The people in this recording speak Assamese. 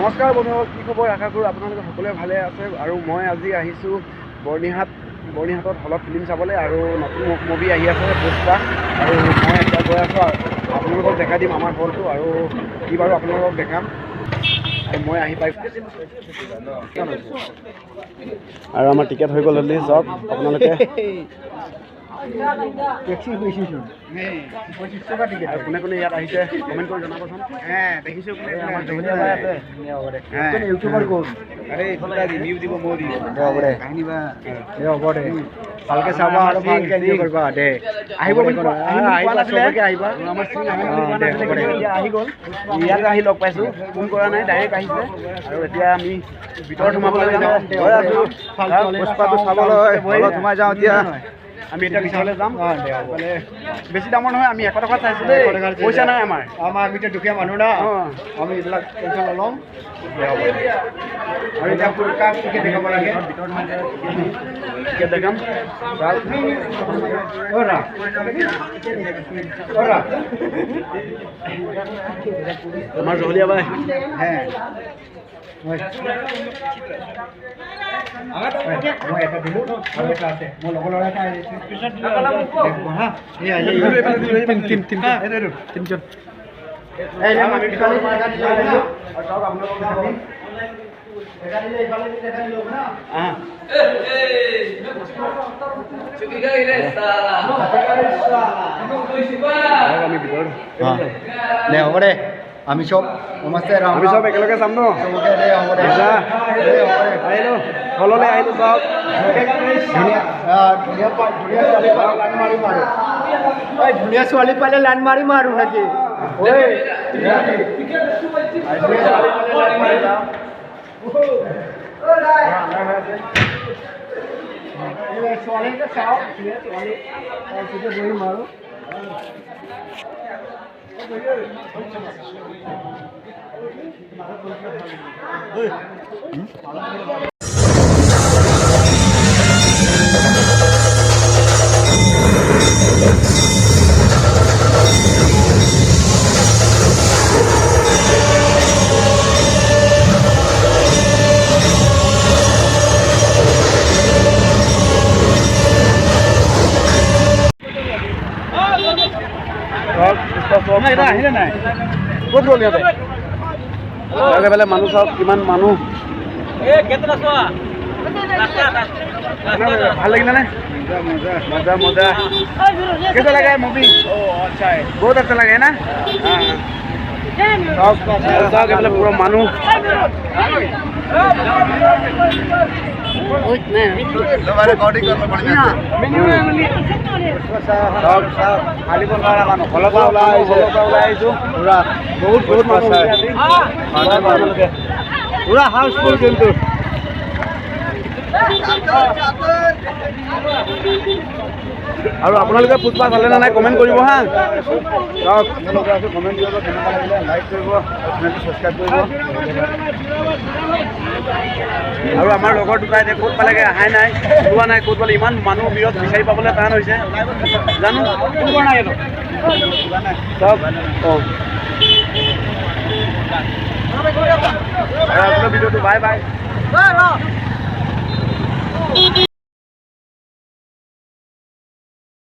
নমস্কাৰ বন্ধুসকল, কি খবৰ? আশা কৰোঁ আপোনালোকে সকলোৱে ভালে আছে। আৰু মই আজি আহিছোঁ বৰ্ণিহাটত হলত ফিল্ম চাবলৈ। আৰু নতুন মুভি আহি আছে পুষ্পা, আৰু মই এতিয়া গৈ আছোঁ আপোনালোকক দেখাই দিম আমাৰ হলটো। আৰু কি বাৰু আপোনালোকক দেখাম। মই আহি পাইছোঁ আৰু আমাৰ টিকেট হৈ গ'ল অলৰেডি। চাওক আপোনালোকে কোনে কোনে ইয়াত আহিছে কমেণ্ট কৰি জনাবচোন। দেখিছোঁ ইউটিউবাৰ কোন? ভালকে চাবা আৰু ভালকে এনজয় কৰিবা দে। আহিব আহিবা। আহি গ'ল, ইয়াত আহি লগ পাইছোঁ, ফোন কৰা নাই, ডাইৰেক্ট আহিছে। আৰু এতিয়া আমি ভিতৰত সোমাবলৈ যাওঁ। পুষ্পাটো চাবলৈ হলত সোমাই যাওঁ। এতিয়া আমি এতিয়া বিচাৰলৈ যাম। বেছি দামৰ নহয়, আমি 100 টকাত চাইছোঁ দেই, পইচা নাই আমাৰ। আমি এতিয়া দুখীয়া মানুহ না, আমি এইবিলাক টেনশ্যন নলওঁ। আৰু এতিয়া কাক টিকেট দেখাব লাগে, টিকেট দেখাম। আমাৰ জহলীয়া বাই মই এটা দিলোঁ আৰু এটা আছে, মোৰ লগৰ ল'ৰা এটা তিনিজন। হ'ব দে, আমি চব আমি চব একেলগে যাম ন। হললৈ আহিলোঁ চব। ধুনীয়া ছোৱালী পালে লাইন মাৰিম আৰু নেকি? ছোৱালীকে চাওঁ, বহিম আৰু আহিলে নাই? ক'ত গ'ল সিহঁতে? পেলাই মানুহ চাওক, কিমান মানুহ। ভাল লাগিলে নে? মজা মজা। कैसा लगा है मूवी? अच्छा है, बहुत अच्छा लगा है ना। पूरा मानू पूरा हाउसफुल কিন্তু। আৰু আপোনালোকে পুষ্পা চালে নে নাই কমেণ্ট কৰিব হা। কমেণ্ট কৰিব, কেনেকুৱা লাগিলে লাইক কৰিব, চেনেলটো ছাবস্ক্ৰাইব কৰিব। আৰু আমাৰ লগৰ দুটা এতিয়া ক'ত পালেগৈ, অহাই নাই, ওলোৱা নাই। ক'ত পালে? ইমান মানুহ ভিৰত বিচাৰি পাবলৈ টান হৈছে জানো। কোন কৰা নাই চব। ভিডিঅ'টো বাই বাই।